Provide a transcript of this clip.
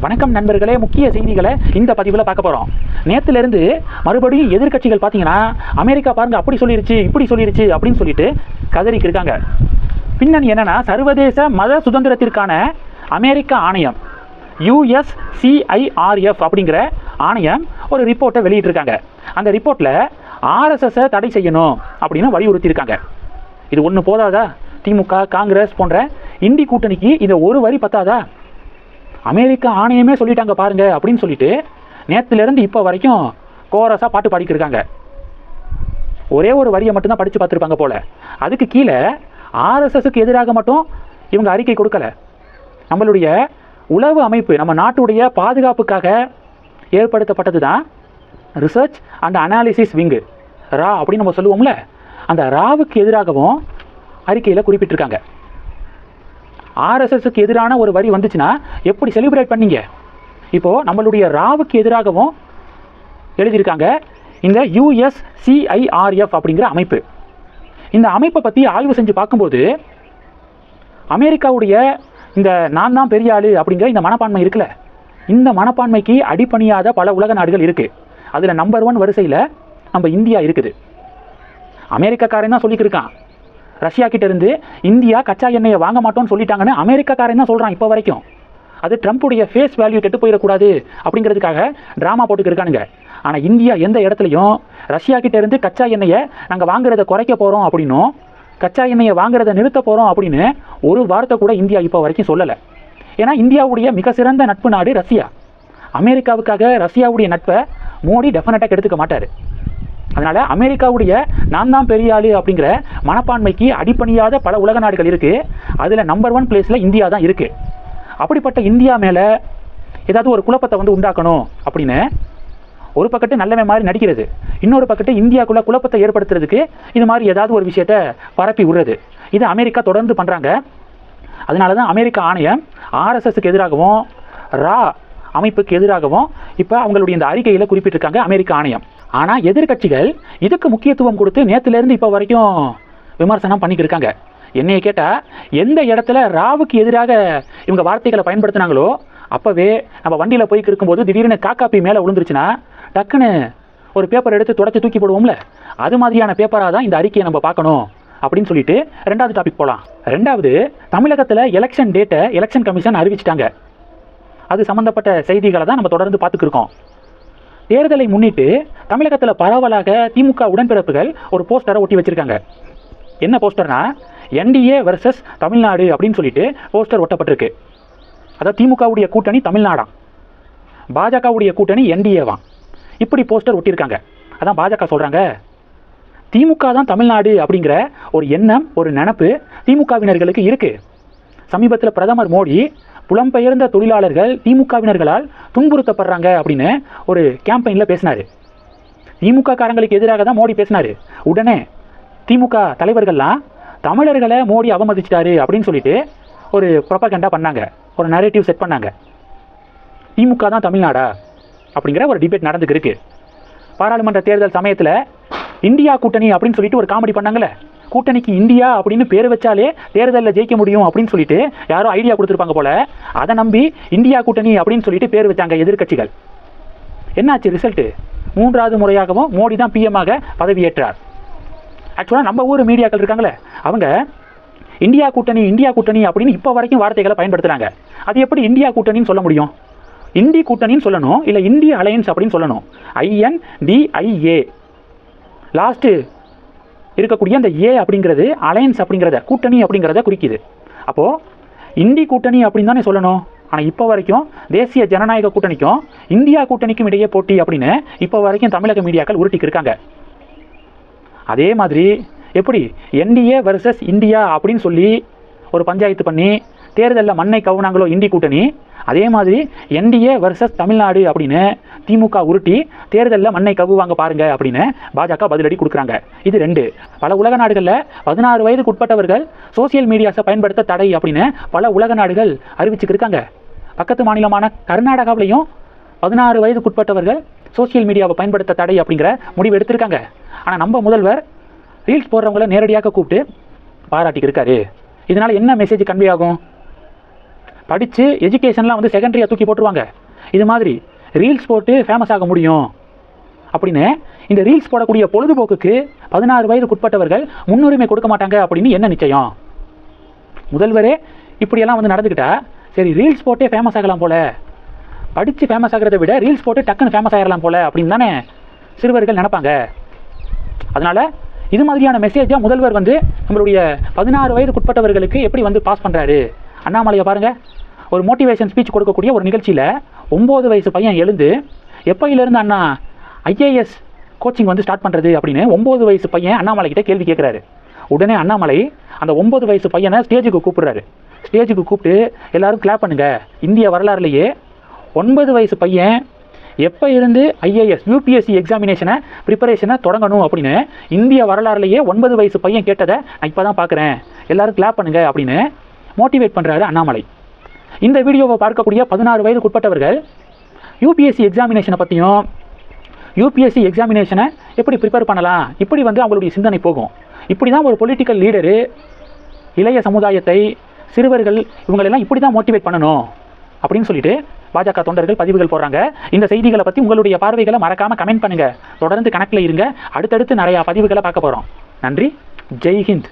வணக்கம் நண்பர்களே, முக்கிய செய்திகளை இந்த பதிவில் பார்க்க போகிறோம். நேற்றுலேருந்து மறுபடியும் எதிர்க்கட்சிகள் பார்த்தீங்கன்னா அமெரிக்கா பாருங்க அப்படி சொல்லிருச்சு இப்படி சொல்லிருச்சு அப்படின்னு சொல்லிட்டு கதறிக்கு இருக்காங்க. பின்னணி என்னன்னா, சர்வதேச மத சுதந்திரத்திற்கான அமெரிக்க ஆணையம் USCIRF அப்படிங்கிற ஆணையம் ஒரு ரிப்போர்ட்டை வெளியிட்டிருக்காங்க. அந்த ரிப்போர்ட்டில் RSSஐ தடை செய்யணும் அப்படின்னு வலியுறுத்தியிருக்காங்க. இது ஒன்று போதாதா? திமுக, காங்கிரஸ் போன்ற இந்தி கூட்டணிக்கு இந்த ஒரு வரி பத்தாதா? அமெரிக்க ஆணையமே சொல்லிட்டாங்க பாருங்க அப்படின்னு சொல்லிட்டு நேற்றுலேருந்து இப்போ வரைக்கும் கோரஸாக பாட்டு பாடிக்கிருக்காங்க. ஒரே ஒரு வரியை மட்டும்தான் படித்து பார்த்துருப்பாங்க போல. அதுக்கு கீழே RSSக்கு எதிராக மட்டும் இவங்க அறிக்கை கொடுக்கல. நம்மளுடைய உளவு அமைப்பு, நம்ம நாட்டுடைய பாதுகாப்புக்காக ஏற்படுத்தப்பட்டது தான் ரிசர்ச் அண்ட் அனாலிசிஸ் விங்கு, ரா அப்படின்னு நம்ம சொல்லுவோம்ல, அந்த ராவுக்கு எதிராகவும் அறிக்கையில் குறிப்பிட்டிருக்காங்க. RSSக்கு எதிரான ஒரு வரி வந்துச்சுன்னா எப்படி செலிப்ரேட் பண்ணீங்க? இப்போது நம்மளுடைய ராவுக்கு எதிராகவும் எழுதியிருக்காங்க இந்த USCIRF அப்படிங்கிற அமைப்பு. இந்த அமைப்பை பற்றி ஆய்வு செஞ்சு பார்க்கும்போது அமெரிக்காவுடைய இந்த நான் தான் பெரிய ஆளு அப்படிங்கிற இந்த மனப்பான்மை இருக்குல்ல, இந்த மனப்பான்மைக்கு அடிபணியாத பல உலக நாடுகள் இருக்குது. அதில் நம்பர் 1 வரிசையில் நம்ம இந்தியா இருக்குது. அமெரிக்காக்காரன் தான் சொல்லிக்கிருக்கான், ரஷ்யா கிட்ட இருந்து இந்தியா கச்சா எண்ணெயை வாங்க மாட்டோம்னு சொல்லிட்டாங்கன்னு அமெரிக்காக்காரன் தான் சொல்கிறான் இப்போ வரைக்கும். அது ட்ரம்ப்புடைய ஃபேஸ் வேல்யூ கெட்டு போயிடக்கூடாது அப்படிங்கிறதுக்காக ட்ராமா போட்டுக்கிருக்கானுங்க. ஆனால் இந்தியா எந்த இடத்துலையும் ரஷ்யா கிட்ட இருந்து கச்சா எண்ணெயை நாங்கள் வாங்குறதை குறைக்க போகிறோம் அப்படின்னும் கச்சா எண்ணெயை வாங்குறதை நிறுத்த போகிறோம் அப்படின்னு ஒரு வார்த்தை கூட இந்தியா இப்போ வரைக்கும் சொல்லலை. ஏன்னா இந்தியாவுடைய மிக சிறந்த நட்பு நாடு ரஷ்யா. அமெரிக்காவுக்காக ரஷ்யாவுடைய நட்பை மோடி டெஃபினட்டாக எடுத்துக்க மாட்டார். அதனால் அமெரிக்காவுடைய நான் தான் பெரிய ஆளு அப்படிங்கிற மனப்பான்மைக்கு அடிப்பணியாத பல உலக நாடுகள் இருக்குது. அதில் நம்பர் 1 பிளேஸில் இந்தியா தான் இருக்குது. அப்படிப்பட்ட இந்தியா மேலே ஏதாவது ஒரு குழப்பத்தை உண்டாக்கணும் அப்படின்னு ஒரு பக்கத்து நல்லவே மாதிரி நடிக்கிறது, இன்னொரு பக்கத்து இந்தியாவுக்குள்ள குழப்பத்தை ஏற்படுத்துறதுக்கு இது மாதிரி ஏதாவது ஒரு விஷயத்தை பரப்பி விடுறது, இது அமெரிக்கா தொடர்ந்து பண்ணுறாங்க. அதனால தான் அமெரிக்க ஆணையம் RSSக்கு எதிராகவும் ரா அமைப்புக்கு எதிராகவும் இப்போ அவங்களுடைய இந்த அறிக்கையில் குறிப்பிட்டிருக்காங்க அமெரிக்க ஆணையம். ஆனால் எதிர்கட்சிகள் இதுக்கு முக்கியத்துவம் கொடுத்து நேற்றுலேருந்து இப்போ வரைக்கும் விமர்சனம் பண்ணிக்கிருக்காங்க. என்னையை கேட்டால் எந்த இடத்துல ராவுக்கு எதிராக இவங்க வார்த்தைகளை பயன்படுத்தினாங்களோ அப்போவே நம்ம வண்டியில் போய்க்கு இருக்கும்போது திடீர்னு காக்காப்பி மேலே விழுந்துருச்சுன்னா டக்குன்னு ஒரு பேப்பர் எடுத்து தொடச்சி தூக்கி போடுவோம்ல, அது மாதிரியான பேப்பராக தான் இந்த அறிக்கையை நம்ம பார்க்கணும் அப்படின்னு சொல்லிட்டு ரெண்டாவது டாபிக் போகலாம். ரெண்டாவது, தமிழகத்தில் எலெக்ஷன் டேட்டை எலெக்ஷன் கமிஷன் அறிவிச்சிட்டாங்க. அது சம்மந்தப்பட்ட செய்திகளை தான் நம்ம தொடர்ந்து பார்த்துக்கிருக்கோம். தேர்தலை முன்னிட்டு தமிழகத்தில் பரவலாக திமுக உடன்பிறப்புகள் ஒரு போஸ்டரை ஒட்டி வச்சுருக்காங்க. என்ன போஸ்டர்னா, NDA வெர்சஸ் தமிழ்நாடு அப்படின்னு சொல்லிட்டு போஸ்டர் ஒட்டப்பட்டிருக்கு. அதாவது திமுகவுடைய கூட்டணி தமிழ்நாடாம், பாஜகவுடைய கூட்டணி NDAவாம். இப்படி போஸ்டர் ஒட்டியிருக்காங்க. அதான் பாஜக சொல்கிறாங்க, திமுக தான் தமிழ்நாடு அப்படிங்கிற ஒரு எண்ணம், ஒரு நினப்பு திமுகவினர்களுக்கு இருக்குது. சமீபத்தில் பிரதமர் மோடி புலம்பெயர்ந்த தொழிலாளர்கள் திமுகவினர்களால் துன்புறுத்தப்படுறாங்க அப்படின்னு ஒரு கேம்பெயினில் பேசினார். திமுக காரங்களுக்கு எதிராக தான் மோடி பேசினார். உடனே திமுக தலைவர்கள்லாம் தமிழர்களை மோடி அவமதிச்சிட்டாரு அப்படின்னு சொல்லிட்டு ஒரு ப்ரொபகண்டா பண்ணாங்க, ஒரு நரேட்டிவ் செட் பண்ணாங்க. திமுக தான் தமிழ்நாடா அப்படிங்கிற ஒரு டிபேட் நடந்துருக்கு. பாராளுமன்ற தேர்தல் சமயத்தில் இந்தியா கூட்டணி அப்படின்னு சொல்லிட்டு ஒரு காமெடி பண்ணாங்களே, கூட்டணிக்கு இந்தியா அப்படின்னு பேர் வச்சாலே தேர்தலில் ஜெயிக்க முடியும் அப்படின்னு சொல்லிட்டு யாரோ ஐடியா கொடுத்துருப்பாங்க போல. அதை நம்பி இந்தியா கூட்டணி அப்படின்னு சொல்லிட்டு பேர் வச்சாங்க எதிர்க்கட்சிகள். என்னாச்சு ரிசல்ட்டு? 3வது முறையாகவும் மோடி தான் PM-ஆக பதவியேற்றார். ஆக்சுவலாக நம்ம ஊர் மீடியாக்கள் இருக்காங்களே, அவங்க இந்தியா கூட்டணி அப்படின்னு இப்போ வரைக்கும் வார்த்தைகளை பயன்படுத்துகிறாங்க. அது எப்படி இந்தியா கூட்டணின்னு சொல்ல முடியும்? இந்தி கூட்டணின்னு சொல்லணும், இல்லை இந்திய அலையன்ஸ் அப்படின்னு சொல்லணும். INDIA லாஸ்ட்டு இருக்கக்கூடிய அந்த ஏ அப்படிங்கிறது அலையன்ஸ் அப்படிங்கிறத, கூட்டணி அப்படிங்கிறத குறிக்குது. அப்போது இந்தி கூட்டணி அப்படின்னு தானே சொல்லணும். ஆனால் இப்போ வரைக்கும் தேசிய ஜனநாயக கூட்டணிக்கும் இந்தியா கூட்டணிக்கும் இடையே போட்டி அப்படின்னு இப்போ வரைக்கும் தமிழக மீடியாக்கள் உருட்டிக்கு இருக்காங்க. அதே மாதிரி எப்படி NDA வெர்சஸ் இந்தியா அப்படின்னு சொல்லி ஒரு பஞ்சாயத்து பண்ணி தேர்தலில் மண்ணை கவுனாங்களோ இந்தி கூட்டணி, அதே மாதிரி NDA வெர்சஸ் தமிழ்நாடு அப்படின்னு திமுக உருட்டி தேர்தலில் மண்ணை கவுவாங்க பாருங்க அப்படின்னு பாஜக பதிலடி கொடுக்குறாங்க. இது 2. பல உலக நாடுகளில் 16 வயதுக்கு உட்பட்டவர்கள் சோசியல் மீடியாஸை பயன்படுத்த தடை அப்படின்னு பல உலக நாடுகள் அறிவிச்சுக்கிருக்காங்க. பக்கத்து மாநிலமான கர்நாடகாவிலையும் 16 வயதுக்குட்பட்டவர்கள் சோசியல் மீடியாவை பயன்படுத்த தடை அப்படிங்கிற முடிவு எடுத்திருக்காங்க. ஆனால் நம்ம முதல்வர் ரீல்ஸ் போடுறவங்கள நேரடியாக கூப்பிட்டு பாராட்டிக்கிருக்காரு. இதனால் என்ன மெசேஜ் கன்வே ஆகும்? படித்து எஜுகேஷன்லாம் வந்து செகண்டரியாக தூக்கி போட்டுருவாங்க. இது மாதிரி ரீல்ஸ் போட்டு ஃபேமஸ் ஆக முடியும் அப்படின்னு இந்த ரீல்ஸ் போடக்கூடிய பொழுதுபோக்குக்கு 16 வயதுக்குட்பட்டவர்கள் முன்னுரிமை கொடுக்க மாட்டாங்க அப்படின்னு என்ன நிச்சயம்? முதல்வரே இப்படியெல்லாம் வந்து நடந்துக்கிட்டா சரி ரீல்ஸ் போட்டே ஃபேமஸ் ஆகலாம் போல, படித்து ஃபேமஸ் ஆகிறத விட ரீல்ஸ் போட்டு டக்குன்னு ஃபேமஸ் ஆகிடலாம் போல அப்படின்னு தானே சிறுவர்கள் நினைப்பாங்க. அதனால் இது மாதிரியான மெசேஜாக முதல்வர் வந்து நம்மளுடைய 16 வயதுக்குட்பட்டவர்களுக்கு எப்படி வந்து பாஸ் பண்ணுறாரு. அண்ணாமலையை பாருங்கள், ஒரு மோட்டிவேஷன் ஸ்பீச் கொடுக்கக்கூடிய ஒரு நிகழ்ச்சியில் 9 வயசு பையன் எழுந்து எப்போயிலேருந்து அண்ணா ஐஏஎஸ் கோச்சிங் வந்து ஸ்டார்ட் பண்ணுறது அப்படின்னு 9 வயசு பையன் அண்ணாமலைக்கிட்ட கேள்வி கேட்குறாரு. உடனே அண்ணாமலை அந்த 9 வயசு பையனை ஸ்டேஜுக்கு கூப்பிடுறாரு. ஸ்டேஜுக்கு கூப்பிட்டு எல்லாரும் கிளாப் பண்ணுங்க. இந்திய வரலாறுலேயே 9 வயசு பையன் எப்போ இருந்து ஐஏஎஸ் யூபிஎஸ்சி எக்ஸாமினேஷனை ப்ரிப்பரேஷனை தொடங்கணும் அப்படின்னு இந்திய வரலாறுலேயே 9 வயசு பையன் கேட்டதை நான் இப்போ தான் பார்க்குறேன், எல்லாரும் கிளாப் பண்ணுங்க அப்படின்னு மோட்டிவேட் பண்ணுறாரு அண்ணாமலை. இந்த வீடியோவை பார்க்கக்கூடிய 16 வயதுக்குட்பட்டவர்கள் யூபிஎஸ்சி எக்ஸாமினேஷனை பற்றியும் யூபிஎஸ்சி எக்ஸாமினேஷனை எப்படி ப்ரிப்பேர் பண்ணலாம் இப்படி வந்து அவங்களுடைய சிந்தனை போகும். இப்படி தான் ஒரு பொலிட்டிக்கல் லீடரு இளைய சமுதாயத்தை, சிறுவர்கள் இவங்களெல்லாம் இப்படி தான் மோட்டிவேட் பண்ணணும் அப்படின்னு சொல்லிட்டு பாஜக தொண்டர்கள் பதிவுகள் போடுறாங்க. இந்த செய்திகளை பற்றி உங்களுடைய பார்வைகளை மறக்காமல் கமெண்ட் பண்ணுங்கள். தொடர்ந்து கணக்கில் இருங்க. அடுத்தடுத்து நிறையா பதிவுகளை பார்க்க போகிறோம். நன்றி. ஜெய் ஹிந்த்.